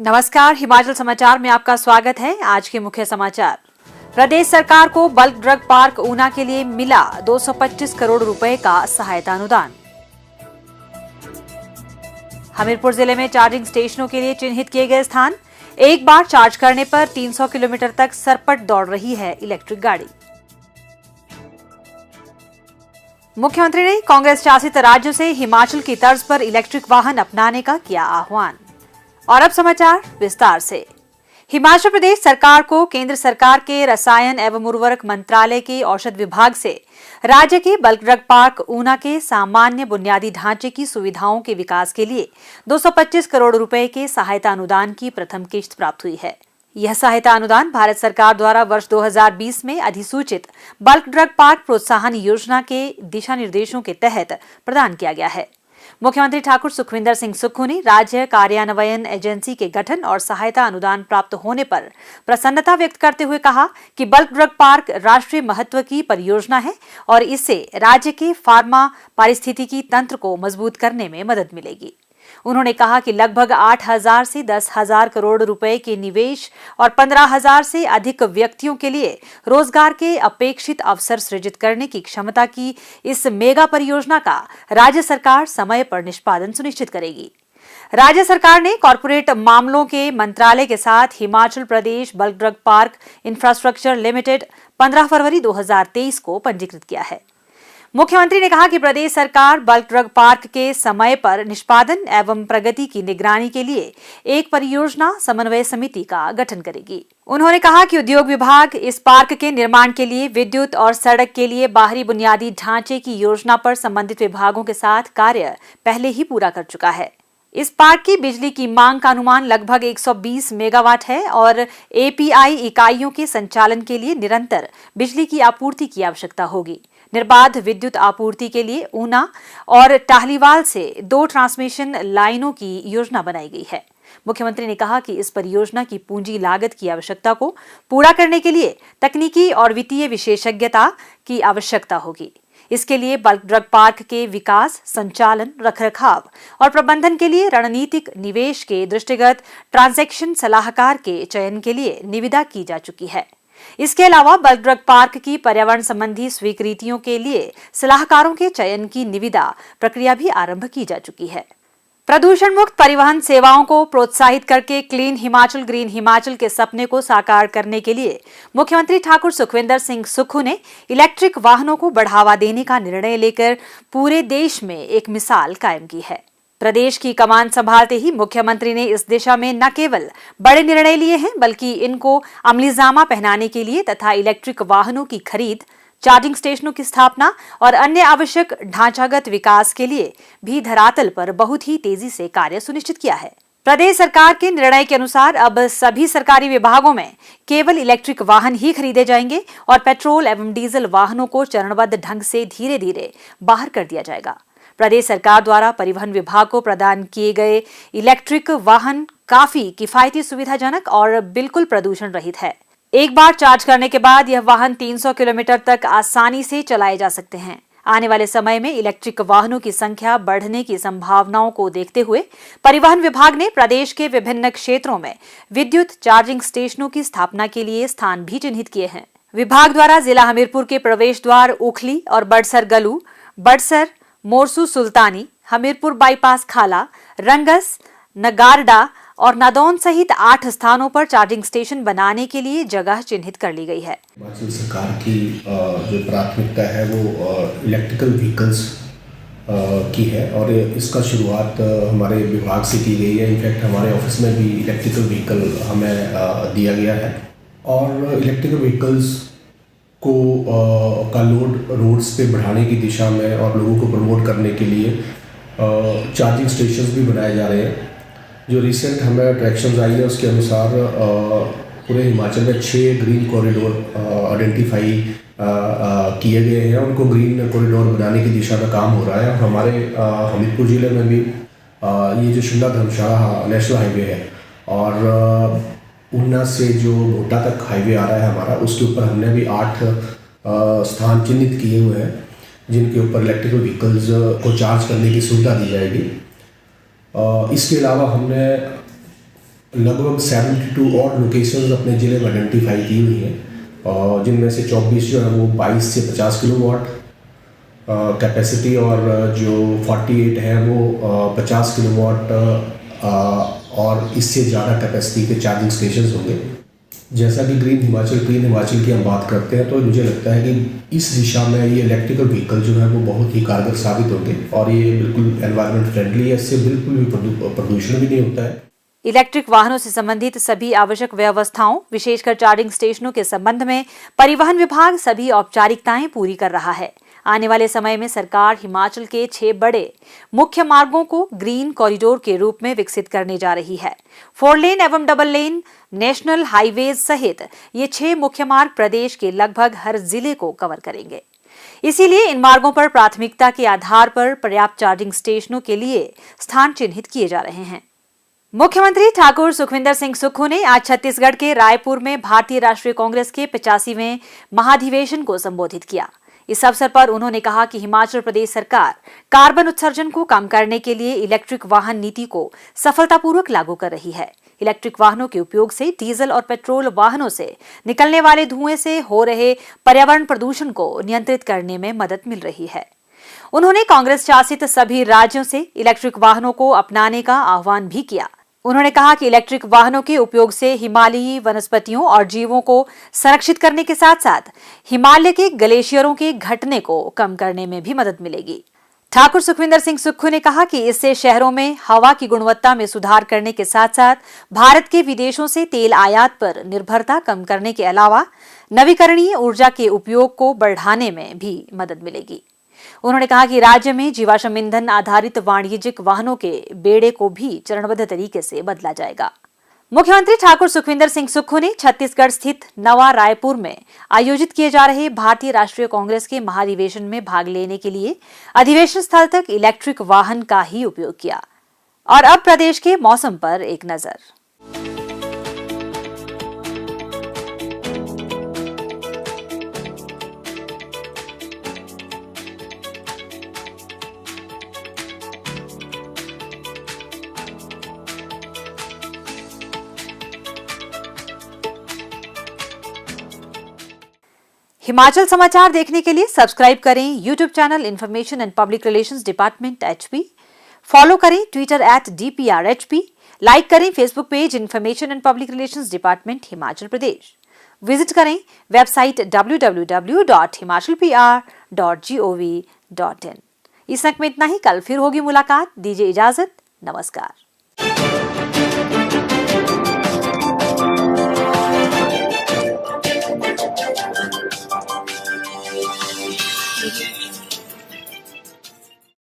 नमस्कार, हिमाचल समाचार में आपका स्वागत है। आज के मुख्य समाचार। प्रदेश सरकार को बल्क ड्रग पार्क ऊना के लिए मिला 225 करोड़ रुपए का सहायता अनुदान। हमीरपुर जिले में चार्जिंग स्टेशनों के लिए चिन्हित किए गए स्थान। एक बार चार्ज करने पर 300 किलोमीटर तक सरपट दौड़ रही है इलेक्ट्रिक गाड़ी। मुख्यमंत्री ने कांग्रेस शासित राज्यों से हिमाचल की तर्ज पर इलेक्ट्रिक वाहन अपनाने का किया आह्वान। और अब समाचार विस्तार से। हिमाचल प्रदेश सरकार को केंद्र सरकार के रसायन एवं उर्वरक मंत्रालय के औषध विभाग से राज्य के बल्क ड्रग पार्क ऊना के सामान्य बुनियादी ढांचे की सुविधाओं के विकास के लिए 225 करोड़ रुपए के सहायता अनुदान की प्रथम किश्त प्राप्त हुई है। यह सहायता अनुदान भारत सरकार द्वारा वर्ष 2020 में अधिसूचित बल्क ड्रग पार्क प्रोत्साहन योजना के दिशा निर्देशों के तहत प्रदान किया गया है। मुख्यमंत्री ठाकुर सुखविंदर सिंह सुक्खू ने राज्य कार्यान्वयन एजेंसी के गठन और सहायता अनुदान प्राप्त होने पर प्रसन्नता व्यक्त करते हुए कहा कि बल्क ड्रग पार्क राष्ट्रीय महत्व की परियोजना है और इससे राज्य के फार्मा पारिस्थितिकी तंत्र को मजबूत करने में मदद मिलेगी। उन्होंने कहा कि लगभग 8,000 से 10,000 करोड़ रुपए के निवेश और 15,000 से अधिक व्यक्तियों के लिए रोजगार के अपेक्षित अवसर सृजित करने की क्षमता की इस मेगा परियोजना का राज्य सरकार समय पर निष्पादन सुनिश्चित करेगी। राज्य सरकार ने कॉर्पोरेट मामलों के मंत्रालय के साथ Himachal Pradesh bulk drug park infrastructure limited 15 फरवरी 2023 को पंजीकृत किया है। मुख्यमंत्री ने कहा कि प्रदेश सरकार बल्क ड्रग पार्क के समय पर निष्पादन एवं प्रगति की निगरानी के लिए एक परियोजना समन्वय समिति का गठन करेगी। उन्होंने कहा कि उद्योग विभाग इस पार्क के निर्माण के लिए विद्युत और सड़क के लिए बाहरी बुनियादी ढांचे की योजना पर संबंधित विभागों के साथ कार्य पहले ही पूरा कर चुका है। इस पार्क की बिजली की मांग का अनुमान लगभग 120 मेगावाट है और एपीआई इकाइयों के संचालन के लिए निरंतर बिजली की आपूर्ति की आवश्यकता होगी। निर्बाध विद्युत आपूर्ति के लिए ऊना और टाहलीवाल से 2 ट्रांसमिशन लाइनों की योजना बनाई गई है। मुख्यमंत्री ने कहा कि इस परियोजना की पूंजी लागत की आवश्यकता को पूरा करने के लिए तकनीकी और वित्तीय विशेषज्ञता की आवश्यकता होगी। इसके लिए बल्क ड्रग पार्क के विकास, संचालन, रखरखाव और प्रबंधन के लिए रणनीतिक निवेश के दृष्टिगत ट्रांजैक्शन सलाहकार के चयन के लिए निविदा की जा चुकी है। इसके अलावा बल्क ड्रग पार्क की पर्यावरण संबंधी स्वीकृतियों के लिए सलाहकारों के चयन की निविदा प्रक्रिया भी आरंभ की जा चुकी है। प्रदूषण मुक्त परिवहन सेवाओं को प्रोत्साहित करके क्लीन हिमाचल ग्रीन हिमाचल के सपने को साकार करने के लिए मुख्यमंत्री ठाकुर सुखविंदर सिंह सुक्खू ने इलेक्ट्रिक वाहनों को बढ़ावा देने का निर्णय लेकर पूरे देश में एक मिसाल कायम की है। प्रदेश की कमान संभालते ही मुख्यमंत्री ने इस दिशा में न केवल बड़े निर्णय लिए हैं बल्कि इनको अमलीजामा पहनाने के लिए तथा इलेक्ट्रिक वाहनों की खरीद, चार्जिंग स्टेशनों की स्थापना और अन्य आवश्यक ढांचागत विकास के लिए भी धरातल पर बहुत ही तेजी से कार्य सुनिश्चित किया है। प्रदेश सरकार के निर्णय के अनुसार अब सभी सरकारी विभागों में केवल इलेक्ट्रिक वाहन ही खरीदे जाएंगे और पेट्रोल एवं डीजल वाहनों को चरणबद्ध ढंग से धीरे धीरे बाहर कर दिया जाएगा। प्रदेश सरकार द्वारा परिवहन विभाग को प्रदान किए गए इलेक्ट्रिक वाहन काफी किफायती, सुविधाजनक और बिल्कुल प्रदूषण रहित है। एक बार चार्ज करने के बाद यह वाहन 300 किलोमीटर तक आसानी से चलाए जा सकते हैं। आने वाले समय में इलेक्ट्रिक वाहनों की संख्या बढ़ने की संभावनाओं को देखते हुए परिवहन विभाग ने प्रदेश के विभिन्न क्षेत्रों में विद्युत चार्जिंग स्टेशनों की स्थापना के लिए स्थान भी चिन्हित किए हैं। विभाग द्वारा जिला हमीरपुर के प्रवेश द्वार उखली और बड़सर गलू, बड़सर मोरसू सुल्तानी, हमीरपुर बाईपास खाला, रंगस, नगारडा और नादौन सहित 8 स्थानों पर चार्जिंग स्टेशन बनाने के लिए जगह चिन्हित कर ली गई है। हिमाचल सरकार की जो प्राथमिकता है वो इलेक्ट्रिकल व्हीकल्स की है और इसका शुरुआत हमारे विभाग से की गई है। इनफैक्ट हमारे ऑफिस में भी इलेक्ट्रिकल व्हीकल हमें दिया गया है और इलेक्ट्रिकल व्हीकल्स को का लोड रोड्स पे बढ़ाने की दिशा में और लोगों को प्रमोट करने के लिए चार्जिंग स्टेशंस भी बनाए जा रहे हैं। जो रिसेंट हमें अट्रैक्शंस आई है उसके अनुसार पूरे हिमाचल में 6 ग्रीन कॉरिडोर आइडेंटिफाई किए गए हैं। उनको ग्रीन कॉरिडोर बनाने की दिशा में काम हो रहा है। हमारे हमीरपुर ज़िले में भी ये जो शिमला धर्मशाला नेशनल हाईवे है और ऊना से जो भोटा तक हाईवे आ रहा है हमारा, उसके ऊपर हमने भी 8 स्थान चिन्हित किए हुए हैं जिनके ऊपर इलेक्ट्रिकल व्हीकल्स को चार्ज करने की सुविधा दी जाएगी। इसके अलावा हमने लगभग 72 और लोकेशंस अपने ज़िले में आइडेंटिफाई की हुई हैं, और जिनमें से 24 जो है वो 22 से 50 किलोवाट कैपेसिटी, और जो 48 है वो 50 किलोवाट और इससे ज़्यादा कैपेसिटी के चार्जिंग स्टेशन होंगे। जैसा कि क्लीन हिमाचल की हम बात करते हैं, तो मुझे लगता है कि इस दिशा में ये इलेक्ट्रिकल व्हीकल जो है वो बहुत ही कारगर साबित होंगे, और ये बिल्कुल एनवायरनमेंट फ्रेंडली है, इससे बिल्कुल भी प्रदूषण भी नहीं होता है। इलेक्ट्रिक वाहनों से संबंधित सभी आवश्यक व्यवस्थाओं, विशेषकर चार्जिंग स्टेशनों के संबंध में परिवहन विभाग सभी औपचारिकताएं पूरी कर रहा है। आने वाले समय में सरकार हिमाचल के 6 बड़े मुख्य मार्गों को ग्रीन कॉरिडोर के रूप में विकसित करने जा रही है। 4 लेन एवं डबल लेन नेशनल हाईवेज सहित ये 6 मुख्य मार्ग प्रदेश के लगभग हर जिले को कवर करेंगे। इसीलिए इन मार्गों पर प्राथमिकता के आधार पर पर्याप्त चार्जिंग स्टेशनों के लिए स्थान चिन्हित किए जा रहे हैं। मुख्यमंत्री ठाकुर सुखविंदर सिंह सुक्खू ने आज छत्तीसगढ़ के रायपुर में भारतीय राष्ट्रीय कांग्रेस के 85वें महाधिवेशन को संबोधित किया। इस अवसर पर उन्होंने कहा कि हिमाचल प्रदेश सरकार कार्बन उत्सर्जन को कम करने के लिए इलेक्ट्रिक वाहन नीति को सफलतापूर्वक लागू कर रही है। इलेक्ट्रिक वाहनों के उपयोग से डीजल और पेट्रोल वाहनों से निकलने वाले धुएं से हो रहे पर्यावरण प्रदूषण को नियंत्रित करने में मदद मिल रही है। उन्होंने कांग्रेस शासित सभी राज्यों से इलेक्ट्रिक वाहनों को अपनाने का आह्वान भी किया। उन्होंने कहा कि इलेक्ट्रिक वाहनों के उपयोग से हिमालयी वनस्पतियों और जीवों को संरक्षित करने के साथ साथ हिमालय के ग्लेशियरों के घटने को कम करने में भी मदद मिलेगी। ठाकुर सुखविंदर सिंह सुक्खू ने कहा कि इससे शहरों में हवा की गुणवत्ता में सुधार करने के साथ साथ भारत के विदेशों से तेल आयात पर निर्भरता कम करने के अलावा नवीकरणीय ऊर्जा के उपयोग को बढ़ाने में भी मदद मिलेगी। उन्होंने कहा कि राज्य में जीवाश्म ईंधन आधारित वाणिज्यिक वाहनों के बेड़े को भी चरणबद्ध तरीके से बदला जाएगा। मुख्यमंत्री ठाकुर सुखविंदर सिंह सुक्खू ने छत्तीसगढ़ स्थित नवा रायपुर में आयोजित किए जा रहे भारतीय राष्ट्रीय कांग्रेस के महाधिवेशन में भाग लेने के लिए अधिवेशन स्थल तक इलेक्ट्रिक वाहन का ही उपयोग किया। और अब प्रदेश के मौसम पर एक नजर। हिमाचल समाचार देखने के लिए सब्सक्राइब करें YouTube channel information and public relations department HP, follow करें ट्विटर @DPRHP, लाइक करें Facebook page information and public relations department Himachal Pradesh, visit करें वेबसाइट www.himachalpr.gov.in। इस अंक में इतना ही। कल फिर होगी मुलाकात। दीजिए इजाजत। नमस्कार।